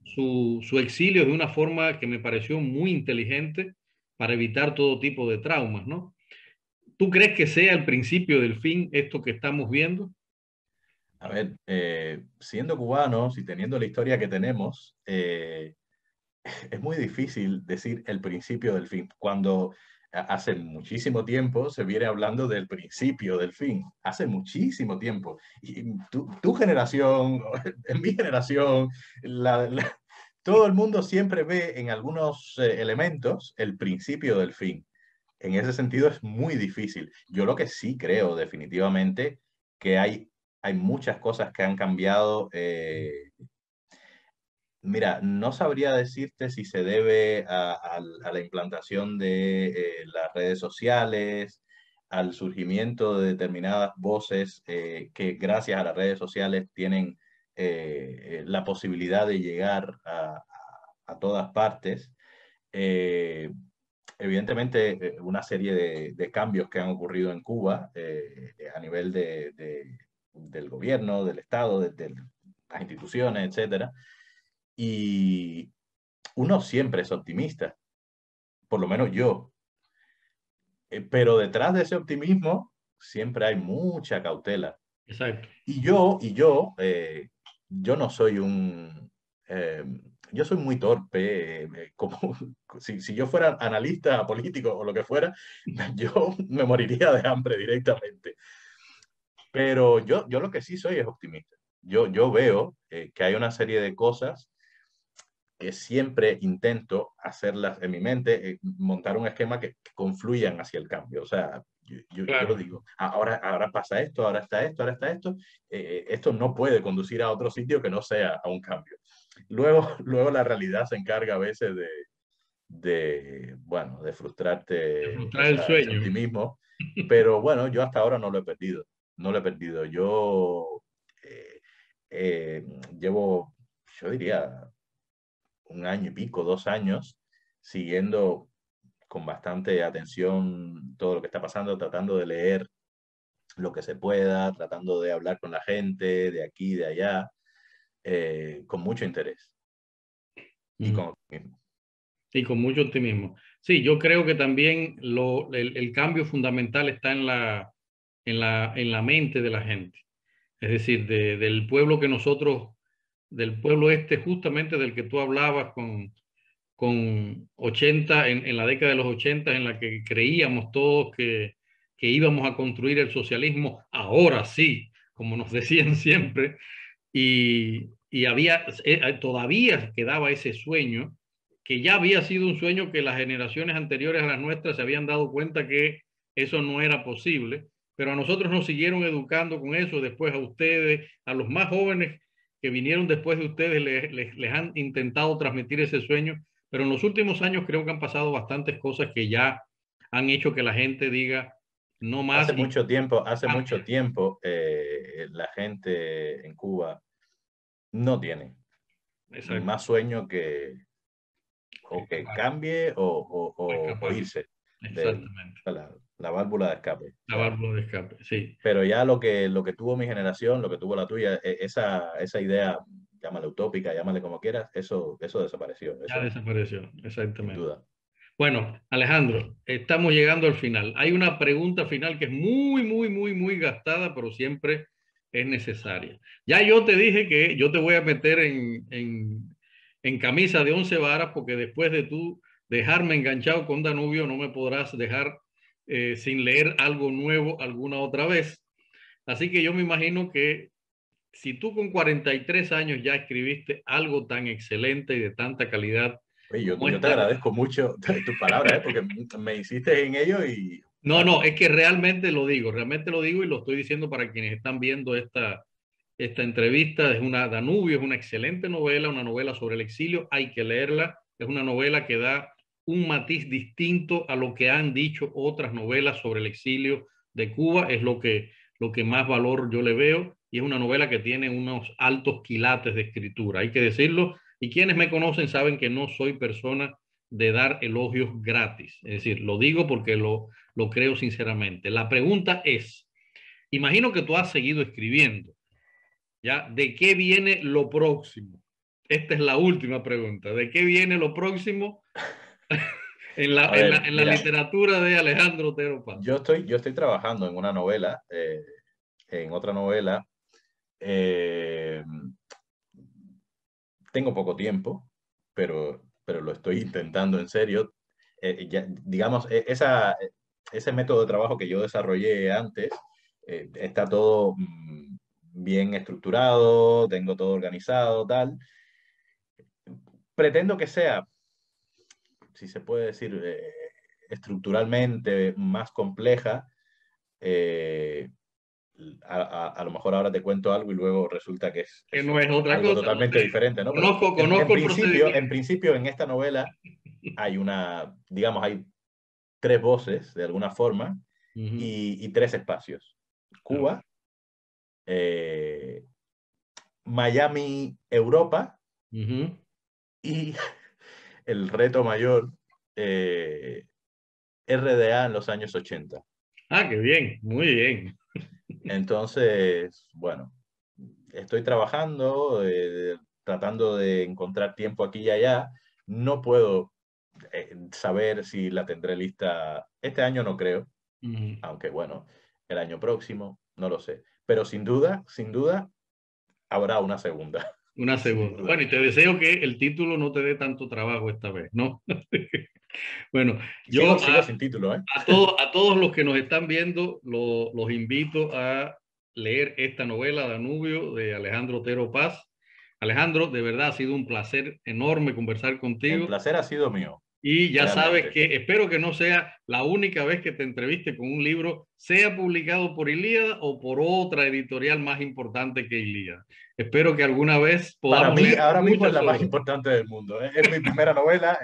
[SPEAKER 1] su exilio de una forma que me pareció muy inteligente para evitar todo tipo de traumas, ¿no? ¿Tú crees que sea el principio del fin esto que estamos viendo?
[SPEAKER 2] A ver, siendo cubanos y teniendo la historia que tenemos, es muy difícil decir el principio del fin, cuando hace muchísimo tiempo se viene hablando del principio del fin, hace muchísimo tiempo. Y tu generación, en mi generación, todo el mundo siempre ve en algunos elementos el principio del fin. En ese sentido es muy difícil. Yo lo que sí creo definitivamente que hay muchas cosas que han cambiado Mira, no sabría decirte si se debe a la implantación de las redes sociales, al surgimiento de determinadas voces que gracias a las redes sociales tienen la posibilidad de llegar a todas partes. Eh, Evidentemente, una serie de cambios que han ocurrido en Cuba a nivel del gobierno, del Estado, de las instituciones, etcétera. Y uno siempre es optimista, por lo menos yo. Pero detrás de ese optimismo siempre hay mucha cautela.
[SPEAKER 1] Exacto.
[SPEAKER 2] Yo no soy eh, yo soy muy torpe, como si yo fuera analista político o lo que fuera, yo me moriría de hambre directamente. Pero yo lo que sí soy es optimista. Yo veo que hay una serie de cosas que siempre intento hacerlas en mi mente, montar un esquema que confluyan hacia el cambio. O sea, yo
[SPEAKER 1] Claro.
[SPEAKER 2] digo, ahora pasa esto, ahora está esto, ahora está esto. Esto no puede conducir a otro sitio que no sea a un cambio. Luego la realidad se encarga a veces bueno, de
[SPEAKER 1] De
[SPEAKER 2] frustrarte
[SPEAKER 1] frustrar el
[SPEAKER 2] ese
[SPEAKER 1] sueño.
[SPEAKER 2] optimismo. Pero bueno, yo hasta ahora no lo he perdido. No lo he perdido. Eh, eh, llevo, yo diría, un año y pico, 2 años, siguiendo con bastante atención todo lo que está pasando, tratando de leer lo que se pueda, tratando de hablar con la gente de aquí y de allá, con mucho interés y
[SPEAKER 1] Mm.
[SPEAKER 2] con optimismo.
[SPEAKER 1] Y con mucho optimismo. Sí, yo creo que también el cambio fundamental está en la mente de la gente. Es decir, del pueblo que nosotros, del pueblo este justamente del que tú hablabas con 80, en la década de los 80, en la que creíamos todos que íbamos a construir el socialismo, ahora sí, como nos decían siempre, y había, todavía quedaba ese sueño, que ya había sido un sueño que las generaciones anteriores a las nuestras se habían dado cuenta que eso no era posible, pero a nosotros nos siguieron educando con eso, después a ustedes, a los más jóvenes que vinieron después de ustedes, les han intentado transmitir ese sueño, pero en los últimos años creo que han pasado bastantes cosas que ya han hecho que la gente diga no más y
[SPEAKER 2] Hace
[SPEAKER 1] cambia.
[SPEAKER 2] mucho tiempo la gente en Cuba no tiene
[SPEAKER 1] Exacto.
[SPEAKER 2] más sueño
[SPEAKER 1] Que
[SPEAKER 2] o que
[SPEAKER 1] escapar,
[SPEAKER 2] cambie
[SPEAKER 1] o
[SPEAKER 2] o
[SPEAKER 1] escapar.
[SPEAKER 2] irse de
[SPEAKER 1] Exactamente.
[SPEAKER 2] la válvula de escape. O
[SPEAKER 1] La
[SPEAKER 2] sea,
[SPEAKER 1] válvula de escape, sí.
[SPEAKER 2] pero ya lo que tuvo mi generación, lo que tuvo la tuya, esa idea, llámale utópica, llámale como quieras, eso desapareció,
[SPEAKER 1] Ya
[SPEAKER 2] eso
[SPEAKER 1] desapareció,
[SPEAKER 2] sin
[SPEAKER 1] exactamente.
[SPEAKER 2] duda.
[SPEAKER 1] Bueno, Alejandro, estamos llegando al final. Hay una pregunta final que es muy, muy, muy, muy gastada, pero siempre es necesaria. Ya yo te dije que yo te voy a meter en camisa de 11 varas porque después de tú dejarme enganchado con Danubio no me podrás dejar sin leer algo nuevo alguna otra vez. Así que yo me imagino que si tú con 43 años ya escribiste algo tan excelente y de tanta calidad
[SPEAKER 2] Oye,
[SPEAKER 1] como
[SPEAKER 2] yo te
[SPEAKER 1] esta.
[SPEAKER 2] agradezco mucho tus palabras, porque me hiciste en ello y
[SPEAKER 1] No,
[SPEAKER 2] bueno,
[SPEAKER 1] no, es que realmente lo digo y lo estoy diciendo para quienes están viendo esta entrevista. Es una Danubio, es una excelente novela, una novela sobre el exilio, hay que leerla. Es una novela que da un matiz distinto a lo que han dicho otras novelas sobre el exilio de Cuba, es lo que más valor yo le veo, y es una novela que tiene unos altos quilates de escritura, hay que decirlo, y quienes me conocen saben que no soy persona de dar elogios gratis, es decir, lo digo porque lo creo sinceramente. La pregunta es, imagino que tú has seguido escribiendo, ¿ya? ¿De qué viene lo próximo? Esta es la última pregunta. ¿De qué viene lo próximo
[SPEAKER 2] a ver,
[SPEAKER 1] en la
[SPEAKER 2] mira,
[SPEAKER 1] literatura de Alejandro Otero Paz?
[SPEAKER 2] yo estoy trabajando en una novela, en otra novela. eh, Tengo poco tiempo, pero lo estoy intentando en serio. Digamos, ese método de trabajo que yo desarrollé antes está todo bien estructurado, tengo todo organizado, tal. Pretendo que sea, si se puede decir, estructuralmente más compleja. eh, a lo mejor ahora te cuento algo y luego resulta que es
[SPEAKER 1] no es otra
[SPEAKER 2] algo
[SPEAKER 1] cosa.
[SPEAKER 2] totalmente diferente, ¿no?
[SPEAKER 1] Conozco
[SPEAKER 2] en principio, en esta novela hay digamos, hay 3 voces, de alguna forma, y 3 espacios. Cuba, Miami, Europa, y el reto mayor, RDA en los años 80.
[SPEAKER 1] Ah, qué bien, muy bien.
[SPEAKER 2] Entonces, bueno, estoy trabajando, tratando de encontrar tiempo aquí y allá. No puedo saber si la tendré lista este año, no creo, aunque bueno, el año próximo, no lo sé. Pero sin duda, habrá una segunda.
[SPEAKER 1] Una segunda. Bueno, y te deseo que el título no te dé tanto trabajo esta vez, ¿no? Bueno, yo
[SPEAKER 2] sigo sin título, ¿eh?
[SPEAKER 1] A todos los que nos están viendo, los invito a leer esta novela, Danubio, de Alejandro Otero Paz. Alejandro, de verdad ha sido un placer enorme conversar contigo.
[SPEAKER 2] El placer ha sido mío.
[SPEAKER 1] Y ya sabes que espero que no sea la única vez que te entreviste con un libro, sea publicado por Ilíada o por otra editorial más importante que Ilíada. Espero que alguna vez podamos.
[SPEAKER 2] Para mí, ahora mismo es la más importante del mundo. Es mi primera novela,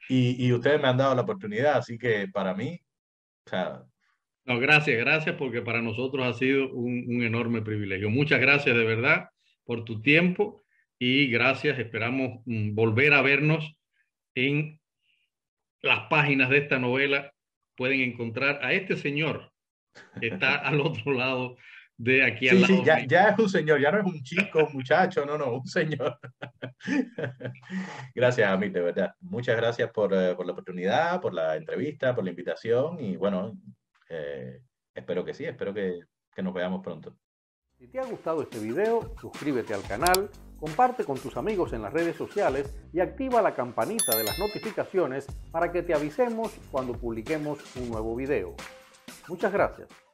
[SPEAKER 2] y ustedes me han dado la oportunidad, así que para mí, o sea...
[SPEAKER 1] No, gracias, porque para nosotros ha sido un enorme privilegio. Muchas gracias de verdad por tu tiempo y gracias. Esperamos volver a vernos en las páginas de esta novela. Pueden encontrar a este señor que está al otro lado de aquí al lado.
[SPEAKER 2] Sí, ya es un señor, ya no es un chico, un muchacho, no, un señor. Gracias a mí, de verdad. Muchas gracias por la oportunidad, por la entrevista, por la invitación y bueno, espero que sí, espero que nos veamos pronto.
[SPEAKER 3] Si te ha gustado este video, suscríbete al canal, comparte con tus amigos en las redes sociales y activa la campanita de las notificaciones para que te avisemos cuando publiquemos un nuevo video. Muchas gracias.